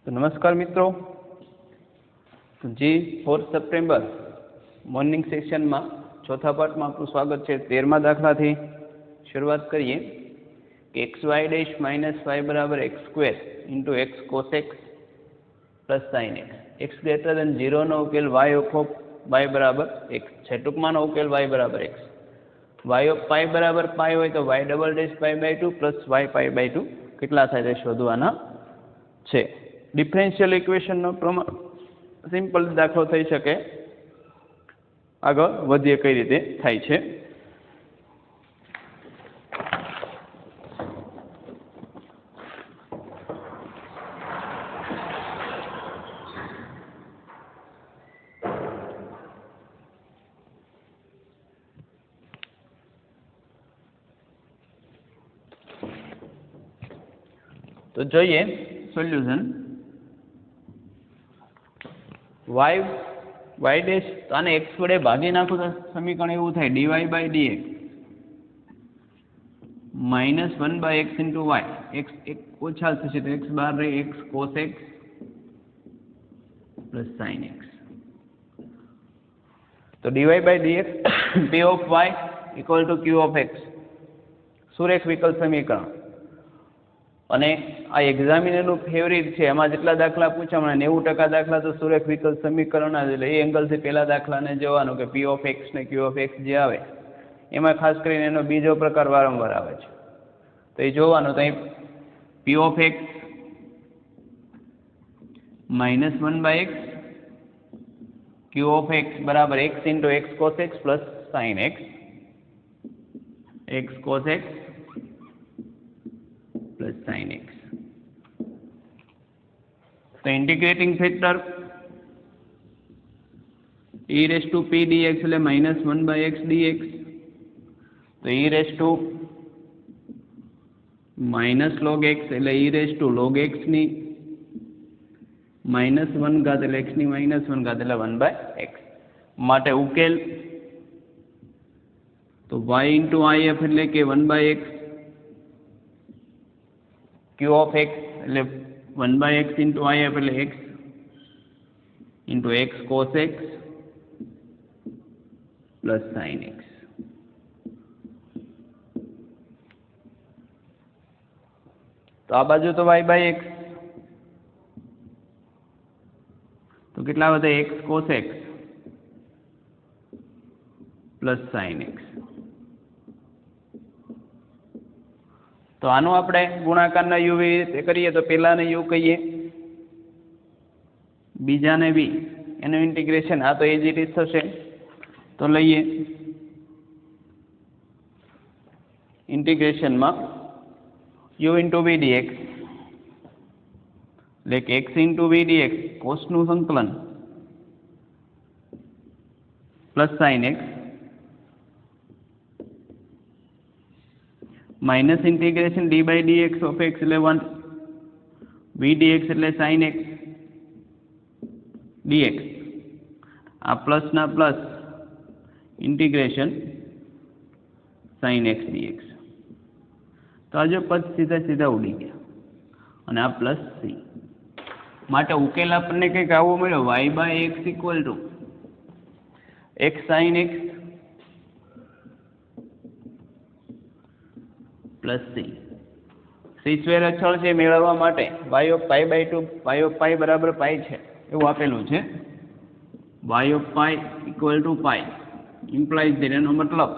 तो नमस्कार मित्रों, तो जी 4 सप्टेम्बर मॉर्निंग सेशन में चौथा पार्ट में आपनु स्वागत है। 13मा दाखला थी शुरुआत करिए कि X Y dash minus Y बराबर X square into X cos X plus sine X greater than 0 नो उकेल वाय ऑफ वाय बराबर एक्स है। टूंक में उकेल वाय बराबर एक्स वाय ऑफ पाई बराबर पाई हो तो Y double dash pi by 2 plus Y pi by 2 केटला थाय ते शोधवाना छे। डिफरेंशियल इक्वेशन नो प्रमाण सिंपल दाखलो थई शके। आगळ वधीए कई रीते थाय छे। तो જોઈએ સોલ્યુશન y y ડેશ આને x વડે ભાગી નાખો તો સમીકરણ એવું થાય dy by dx minus 1 by x into y x એક ઓછા થશે તો x બહાર રહે x cos x plus sin x તો dy by dx p of y equal to q of x સુરેખ વિકલ સમીકરણ। અને આ એક્ઝામિનરનું ફેવરિટ છે। એમાં જેટલા દાખલા પૂછ્યા મને 90% દાખલા તો સુરેખ વિકલ સમીકરણના જ એટલે એ એંગલથી પહેલા દાખલાને જોવાનું કે પી ઓફ એક્સ ને ક્યુ ઓફ એક્સ જે આવે એમાં ખાસ કરીને એનો બીજો પ્રકાર વારંવાર આવે છે તો એ જોવાનું। તો અહીં P of X minus 1 by X Q of X બરાબર X into X cos X plus sine X cos X plus sine X. तो integrating factor e raise to P D X એટલે minus 1 by X D X. तो e raise to minus log X એટલે e raise to log X ની minus 1 घात એટલે x ની minus 1 घात એટલે 1 बाय एक्स માટે ઉકેલ તો y into if એટલે કે 1 by x q of x એટલે 1 by x into if એટલે x into x cos x plus sin x। તો આ બાજુ તો y by x તો કેટલા વધે x cos x plus sin x। तो आनो आपणे गुणाकारना u एवी रीते करीए तो पहेलाने u कहीए बीजाने v एनु इंटीग्रेशन आ तो एज इट इज थशे तो लईए इंटीग्रेशन में u इंटू v dx એટલે કે x into v dx cos નું સંકલન plus sin x minus integration d by d x of x એટલે 1 v dx એટલે sin x dx आ प्लस ना plus integration sin x dx। तो आज पद सीधा सीधा उड़ी गया અને આ પ્લસ c માટે ઉકેલ આપણને કંઈક આવો મળ્યો y by x equal to x sin x plus C square अचल है मेळववा माटे y of pi by 2 y of pi बराबर पाई है एवं आपेलू है। y of pi equal to pi implies that एनो मतलब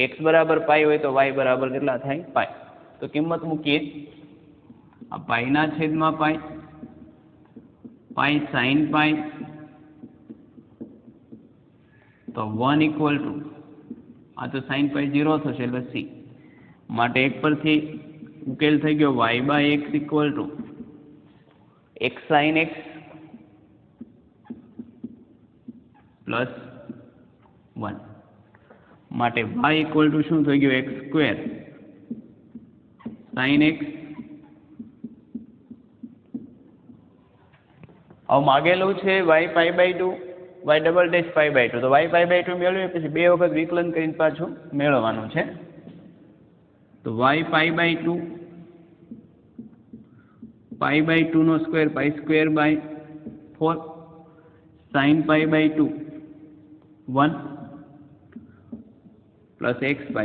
x बराबर पाई हो तो y बराबर केटला थाय पाई। तो किंमत मूकीए आ पाई ना छेद में पाई पाई साइन पाई तो 1 इक्वल टू आ तो साइन पाई 0 थशे એટલે c માટે એક પરથી ઉકેલ થઈ ગયો y by x equal to x sin x plus 1 માટે y ઇક્વલ ટુ શું થઈ ગયું x સ્ક્વેર sin x। હવે માગેલું છે y pi by 2 y double dash pi by 2 તો y પાઈ બાય 2 મેળવીએ પછી બે વખત વિકલન કરીને પાછું મેળવવાનું છે। तो y pi by 2 π/2 square π²/4 sin π/2 1 plus x π/2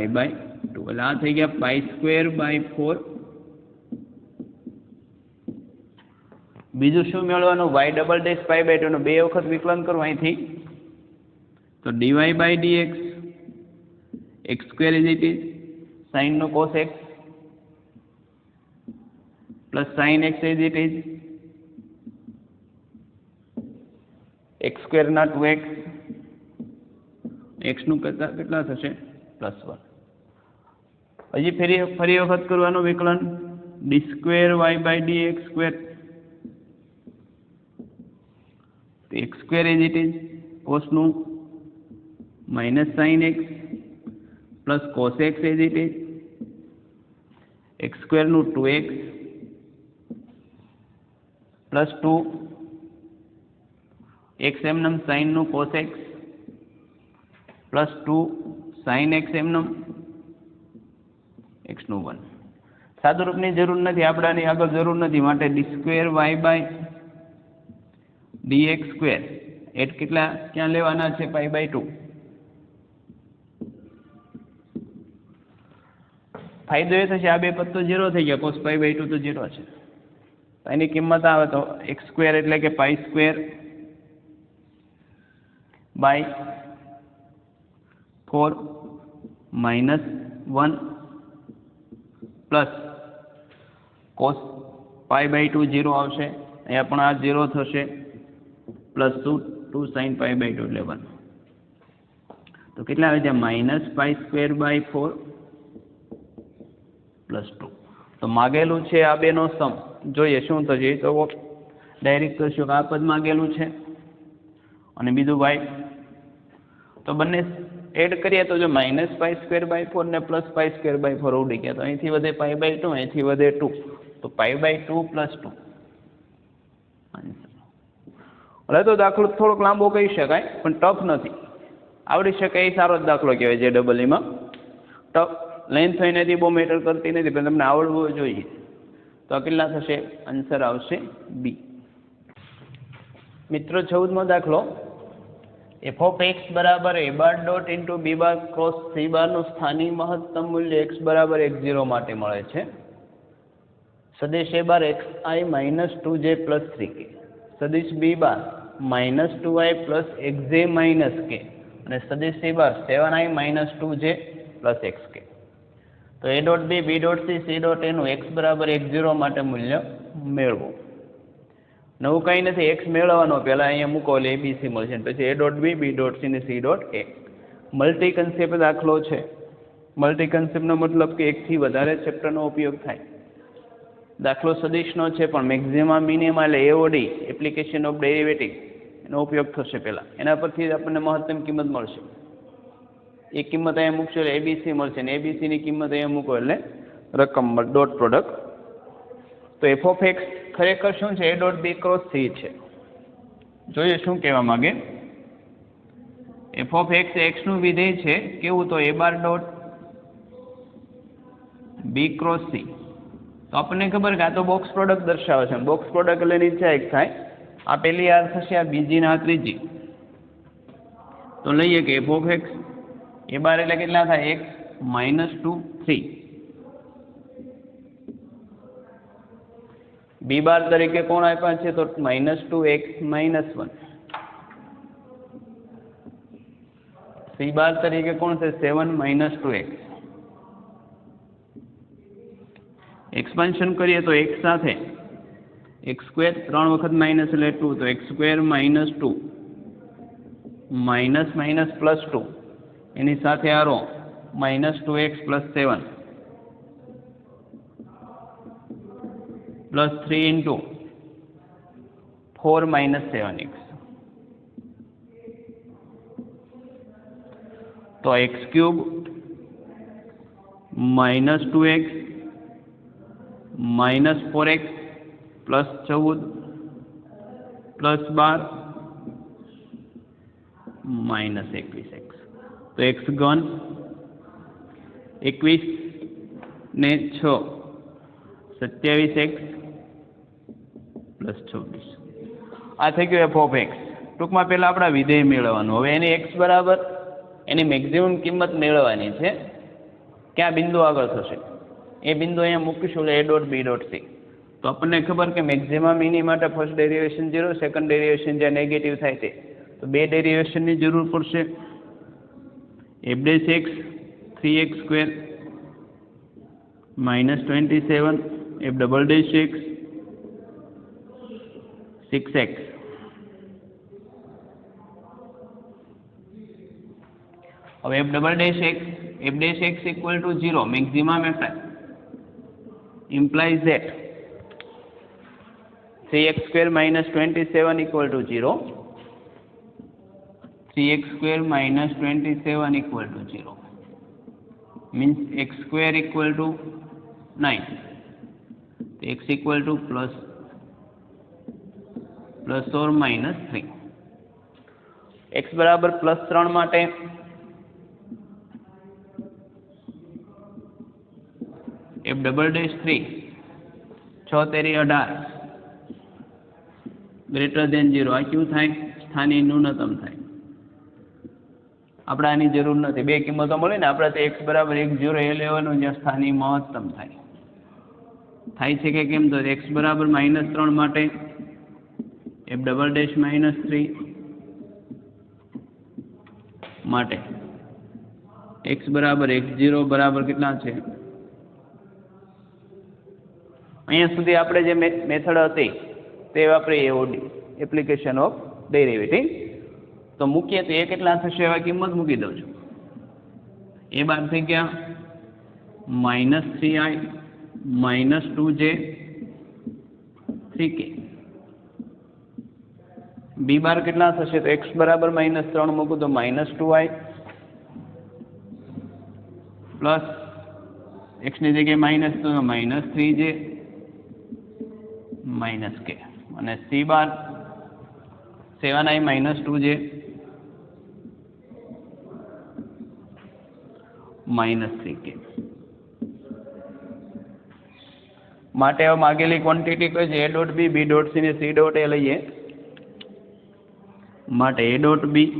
એટલે આ થઈ ગયા π²/4. બીજું શું મેળવવાનું? y∬ π/2 નું 2 વખત વિકલન કરવું અહીંથી, તો dy/dx x² is it is sin નો cos x plus sin x is it is x² ના 2x, x નું કેટલા થશે? +1. હજી ફરી વખત કરવાનું વિકલન d²y/dx², તો x² is it is cos નું -sin x plus cos x is it is x² નું 2x પ્લસ 2 x એમનેમ sin નું cos x plus 2 sin x એમનેમ x નું 1. સાદુરૂપની જરૂર નથી, આપણે આની આગળ જરૂર નથી, માટે d²y/dx² એટ કેટલા ક્યાં લેવાના છે? π/2. ફાયદો એ થશે આ બે પદ તો 0 થઈ ગયા, cos π/2 તો 0 છે, એની કિંમત આવે તો x² એટલે કે π² બાય 4 -1 પ્લસ cos π/2 0 આવશે, અહીંયા પણ આ 0 થશે, પ્લસ 2 sin π/2 એટલે 1. તો કેટલા આવે છે? -π²/4 પ્લસ 2. તો માગેલું છે આ બેનો સમ. જોઈએ શું થશે. તો ડાયરેક્ટ કરશું કે આ પદ માગેલું છે અને બીજું y, તો બંને એડ કરીએ તો જો -π²/4 ને +π²/4 ઉડી ગયા, તો અહીંથી વધે π/2, અહીંથી વધે 2, તો π/2 + 2 હવે તો દાખલો થોડોક લાંબો કહી શકાય પણ ટફ નથી, આવડી શકે એ સારો જ દાખલો કહેવાય. JEE ટફ લેન્થ હોય નથી, બહુ મેટર કરતી નથી, પણ તમને આવડવું જોઈએ. તો આ કેટલા થશે? આન્સર આવશે બી. મિત્રો 14મો દાખલો, f(x) બરાબર a bar dot into b bar cross c બારનું સ્થાનિક મહત્તમ મૂલ્ય x બરાબર x0 માટે મળે છે. સદિશ a bar xi - 2j + 3k, સદિશ b બાર -2i + xj - k અને સદિશ c બાર 7i - 2j + xk. તો a dot b, b dot c, c dot a નું x બરાબર x0 માટે મૂલ્ય મેળવો. નવું કંઈ નથી, x મેળવવાનો પહેલાં અહીંયા મૂકો એટલે ABC મળશે, પછી a dot b, b dot c ને c dot a. Multi concept દાખલો છે. મલ્ટી કન્સેપ્ટનો મતલબ કે એકથી વધારે ચેપ્ટરનો ઉપયોગ થાય. દાખલો સદિશનો છે પણ મેક્સિમા મિનિમા એટલે AOD એપ્લિકેશન ઓફ ડેરિવેટિવ એનો ઉપયોગ થશે પહેલાં, એના પરથી આપણને મહત્તમ કિંમત મળશે. એ કિંમત અહીંયા મૂકશો એટલે ABC મળશે ને ABCની કિંમત અહીંયા મૂકો એટલે રકમ ડોટ પ્રોડક્ટ. તો f(x) ખરેખર શું છે? a dot b cross c છે. જોઈએ શું કહેવા માંગે. f(x) x નું વિધેય છે, કેવું? તો a bar dot b cross c. તો આપણને ખબર કે આ તો બોક્સ પ્રોડક્ટ દર્શાવે છે, બોક્સ પ્રોડક્ટ એટલે નીચે એક થાય, આ પહેલી આર થશે, આ બીજી ને આ ત્રીજી. તો લઈએ કે f(x) a બાર એટલે કેટલા થાય? x - 2 3. b બાર તરીકે કોણ આપ્યા છે? તો -2x - 1. c બાર તરીકે કોણ છે? 7 - 2x. એક્સપાન્શન કરીએ તો x સાથે x² 3 વખત માઇનસ એટલે 2, તો x² - 2 +2 એની સાથે આરો -2x + 7 + 3 × 4 - 7x. તો x³ -2x -4x +14 +12 -21x. તો x3 21 ને 6 27x પ્લસ 26 આ થઈ ગયું એફ ઓફ એક્સ. ટૂંકમાં પહેલાં આપણા વિધેય મેળવવાનું. હવે એની એક્સ બરાબર એની મેક્સિમમ કિંમત મેળવવાની છે. ક્યાં બિંદુ આગળ થશે એ બિંદુ અહીંયા મૂકીશું એટલે A dot B dot C. તો આપણને ખબર કે મેક્સિમમ એની માટે ફર્સ્ટ ડેરિવેશન 0, સેકન્ડ ડેરિવેશન જ્યાં નેગેટિવ થાય તે. તો બે ડેરિવેશનની જરૂર પડશે. F dash x 3x² -27 f double dash x 6x. હવે f double dash x equal to 0 maximum f implies that 3x² -27 equal to 0. 3x² -27 equal to 0 means x² equal to 9. x equal to plus or minus 3. x બરાબર +3 માટે f double dash 3 6 તેરી 18 greater than 0 આ ક્યું થાય સ્થાનિક ન્યૂનતમ થાય. આપણે આની જરૂર નથી. બે કિંમતો મળે ને આપણે તો x બરાબર 1 0 એ લેવાનું જ્યાં સ્થાનિક મહત્તમ થાય છે કે કેમ. તો x બરાબર -3 માટે f ડબલ ડેશ -3 માટે x બરાબર 1 0 બરાબર કેટલા છે. અહીંયા સુધી આપણે જે મેથડ હતી તે વાપરીએ એઓડી એપ્લિકેશન ઓફ ડેરિવેટિવ. તો મૂકીએ તો એ કેટલા થશે એવા કિંમત મૂકી દઉં છું. એ બાર થઈ ગયા -3i -2j 3k. બી બાર કેટલા થશે તો x બરાબર -3 મૂકું તો -2i પ્લસ એક્સની જગ્યાએ માઇનસ તો -3j -k અને સી બાર 7i -2j -3k. માટે હવે માગેલી ક્વોન્ટિટી કઈ છે A dot B B dot C ને સી ડોટ એ લઈએ. માટે A dot B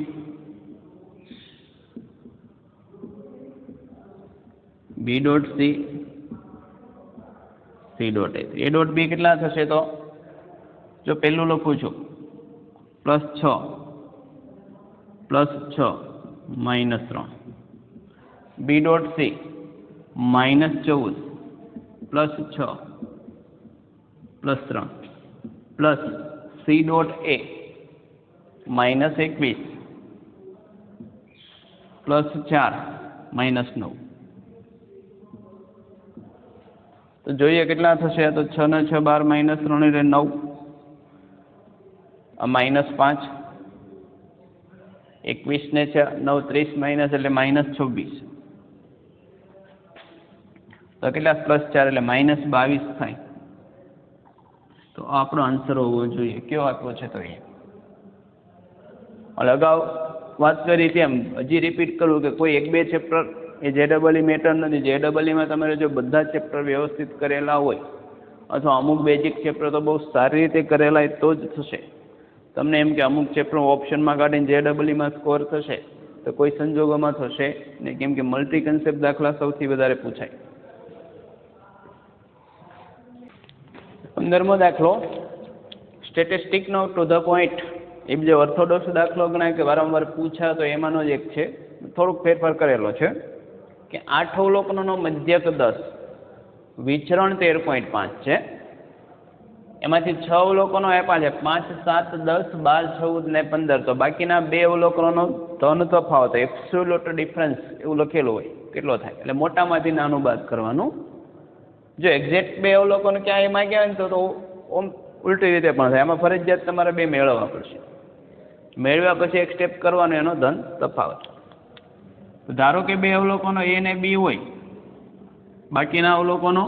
B dot C C dot A. A dot B કેટલા થશે તો જો પહેલું લખું છું +6 -3 B dot C -14 +6 +3 plus C dot A -21 +4 -9. તો જોઈએ કેટલા થશે. તો 6 ને 6 12 -3 એટલે 9 -5 21 ને 6 9 30 માઇનસ એટલે -26. તો કેટલા +4 એટલે -22 થાય. તો આપણો આન્સર હોવો જોઈએ. કયો આપ્યો છે તો એ અગાઉ વાત કરી તેમ હજી રિપીટ કરું કે કોઈ 1-2 ચેપ્ટર એ JEE મેટર નથી. JEEમાં તમારે જો બધા ચેપ્ટર વ્યવસ્થિત કરેલા હોય અથવા અમુક બેઝિક ચેપ્ટર તો બહુ સારી રીતે કરેલા હોય તો જ થશે. તમને એમ કે અમુક ચેપ્ટર ઓપ્શનમાં કાઢીને JEEમાં સ્કોર થશે તો કોઈ સંજોગોમાં થશે નહીં, કેમ કે મલ્ટી કન્સેપ્ટ દાખલા સૌથી વધારે પૂછાય. 15મો દાખલો સ્ટેટિસ્ટિકનો ટુ ધ પોઈન્ટ. એ જે ઓર્થોડોક્સ દાખલો ગણાય કે વારંવાર પૂછા તો એમાંનો જ એક છે. થોડુંક ફેરફાર કરેલો છે કે 8 અવલોકનોનો મધ્યક 10 વિચરણ 13.5 છે. એમાંથી 6 અવલોકનો આપ્યા છે 5 7 10 12 14 ને 15. તો બાકીના 2 અવલોકનોનો ધન તફાવત એબ્સોલ્યુટ ડિફરન્સ એવું લખેલું હોય કેટલો થાય. એટલે મોટામાંથી નાનું બાદ કરવાનું. જો એક્ઝેક્ટ 2 અવલોકનો ક્યાં એમાં ગયા ને તો ઓમ ઉલટી રીતે પણ થાય. આમાં ફરજિયાત તમારે 2 મેળવવા પડશે. મેળવ્યા પછી એક સ્ટેપ કરવાનો એનો ધન તફાવત. તો ધારો કે 2 અવલોકનો એ ને બી હોય. બાકીના અવલોકનો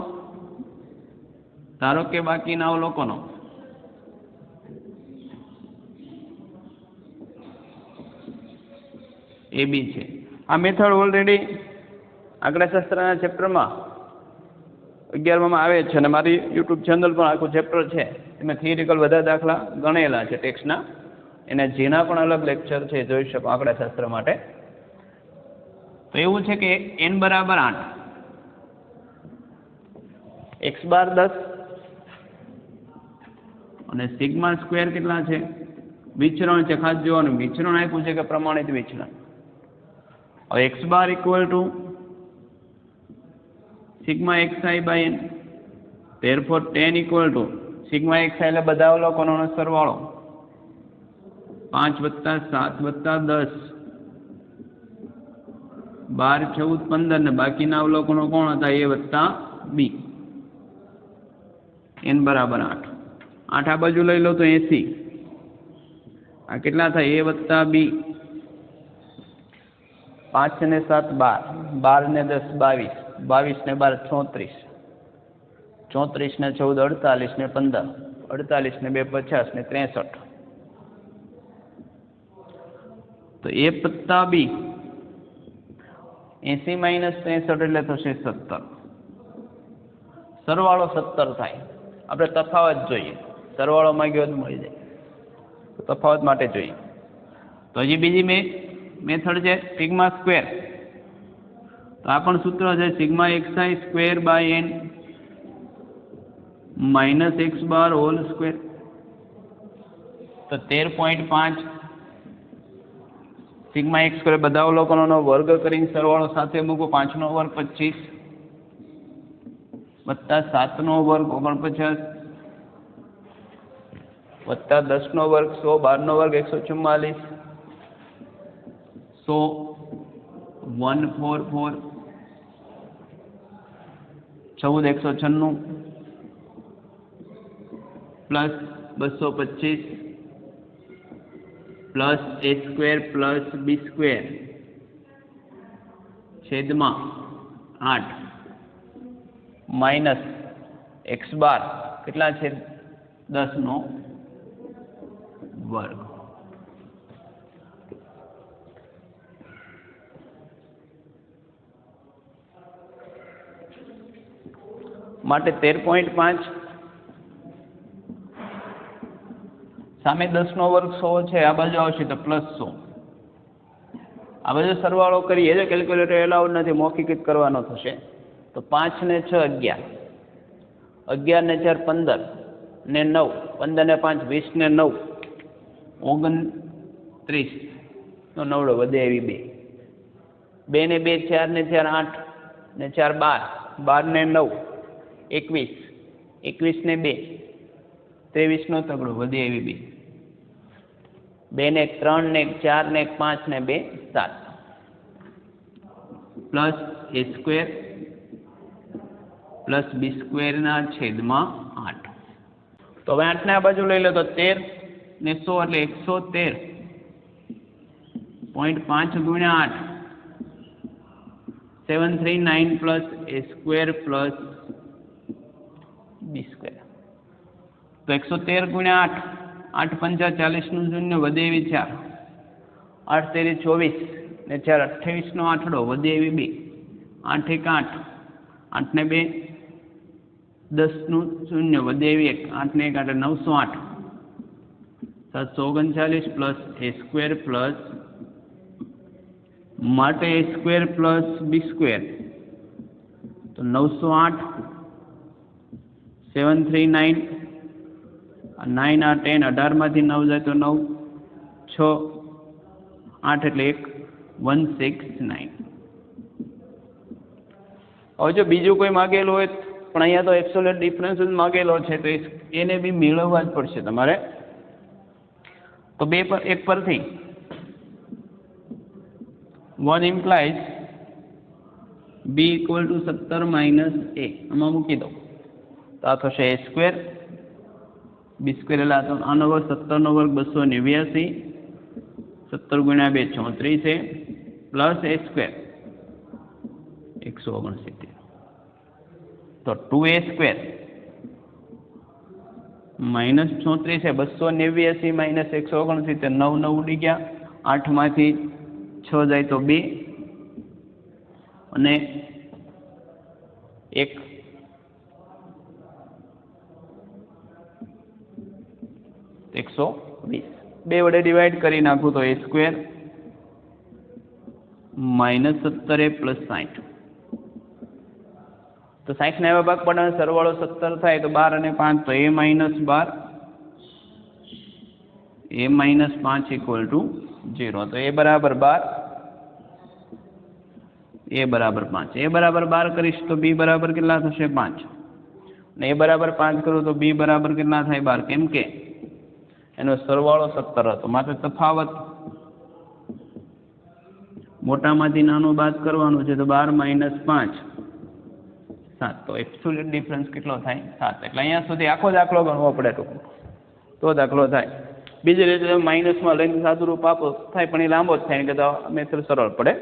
ધારો કે બાકીના અવલોકનો એ બી છે. આ મેથડ ઓલરેડી આંકડાશાસ્ત્રના ચેપ્ટરમાં 11માં આવે છે અને મારી યુટ્યુબ ચેનલ પણ આખું ચેપ્ટર છે એમાં થિયરિકલ બધા દાખલા ગણેલા છે ટેક્સ્ટના, એના જેના પણ અલગ લેક્ચર છે જોઈ શકો આંકડાશાસ્ત્ર માટે. તો એવું છે કે n બરાબર 8, x બાર 10 અને સિગ્મા સ્ક્વેર કેટલા છે? વિચરણ છે, ખાસ જોવાનું વિચરણ આપ્યું છે કે પ્રમાણિત વિચરણ. હવે x bar equal to sigma xi by n, therefore tan equal to sigma xi એટલે બધા અવલોકનોનો સરવાળો 5 + 7 + 10 12 14 15 ને બાકીના અવલોકનો કોણ હતા? a વત્તા b. n બરાબર 8. 8 આ બાજુ લઈ લો તો 80. આ કેટલા થાય? a વત્તા b. 5 ને 7 12, 12 ને 10 22, 22 ને 12 34, 34 ને 14 48 ને 15, 48 ને 2 50 ને 63. તો a વત્તા b 80 માઇનસ 63 એટલે થશે 17. સરવાળો 17 થાય. આપણે તફાવત જોઈએ, સરવાળો માંગ્યો તો મળી જાય, તો તફાવત માટે જોઈએ. તો હજી બીજી મેથડ છે સિગ્મા સ્ક્વેર. તો આ પણ સૂત્ર છે sigma xi square by n minus x bar whole square. તો 13.5 સિગ્મા x સ્ક્વેર બધા અવલોકનોનો વર્ગ કરીને સરવાળો સાથે મૂકો, 5 નો વર્ગ 25 વત્તા 7 નો વર્ગ 49 વત્તા 10 નો વર્ગ 100, 12 નો વર્ગ 144, 100 144 14 196 plus 225 plus a square plus b square છેદમાં 8 માઇનસ x બાર કેટલા છે? 10 નો વર્ગ. માટે 13.5 સામે 10 નો વર્ગ 100 છે, આ બાજુ આવશે તો પ્લસ 100. આ બાજુ સરવાળો કરીએ તો કેલ્ક્યુલેટર એલાઉડ નથી, મૌખિક જ કરવાનો થશે. તો 5 ને 6 11, 11 ને 4 15 ને 9, 15 ને 5 20 ને 9 29 નો નવડો વધે એવી 2, 2 ને 2 4 ને 4 8 ને 4 12, 12 ને 9 21, 21 ને 2 23 નો તગડો વધે એવી 2, 2 ને 1 3 ને 1 4 ને 1 5 ને 2 7 plus a square plus b square ના છેદમાં 8. તો હવે 8 ને આ બાજુ લઈ લો તો 13 ને 100 એટલે 113.5 ગુણ્યા 8 739 plus a square plus b square. તો 113 ગુણ્યા 8, 8 પંચા 40 નું શૂન્ય વધે એવી 4, 8 તેરી 24 ને 4 28 નો આઠડો વધે એવી 2, 8 1 8, 8 ને 2 10 નું શૂન્ય વધે એવી 1, 8 ને 1 8 908, 739 પ્લસ a સ્ક્વેર પ્લસ માટે a square plus b square. તો 908 739 9 આ 10 18 માંથી 9 જાય તો 9 6 8 એટલે 169. હવે જો બીજું કોઈ માગેલું હોય પણ અહીંયા તો એબ્સોલ્યુટ ડિફરન્સ જ માગેલો છે તો એને બી મેળવવા જ પડશે તમારે. તો એક પરથી 1 implies b equal to 17 minus a આમાં મૂકી દો તો આ થશે a સ્ક્વેર b સ્ક્વેર એટલે આનો વર્ગ 17 નો વર્ગ 289, 17 ગુણ્યા 2 34 છે પ્લસ a સ્ક્વેર 169. તો 2a સ્ક્વેર માઇનસ 34 છે 289 માઇનસ 169, 9 9 ઉડી ગયા, 8 માંથી 6 જાય તો 2 અને 1 120 2 વડે ડિવાઈડ કરી નાખું તો a square minus 17a plus 60 તો 60 ના એવા ભાગ પડે સરવાળો 17 થાય તો 12 અને 5 તો a minus 12 a minus 5 equal to 0 તો a બરાબર 12 a બરાબર 5 a બરાબર 12 કરીશ તો b બરાબર કેટલા થશે 5 અને a બરાબર 5 કરું તો b બરાબર કેટલા થાય 12 કેમ કે એનો સરવાળો 17 હતો માત્ર તફાવત મોટામાંથી નાનું બાદ કરવાનું છે તો 12 માઇનસ 5 7 તો એબ્સોલ્યુટ ડિફરન્સ કેટલો થાય 7 એટલે અહીંયા સુધી આખો દાખલો ગણવો પડે તો દાખલો થાય બીજી રીતે માઇનસમાં લઈને સાદું રૂપ આપો થાય પણ એ લાંબો જ થાય કે તો મેથડ સરળ પડે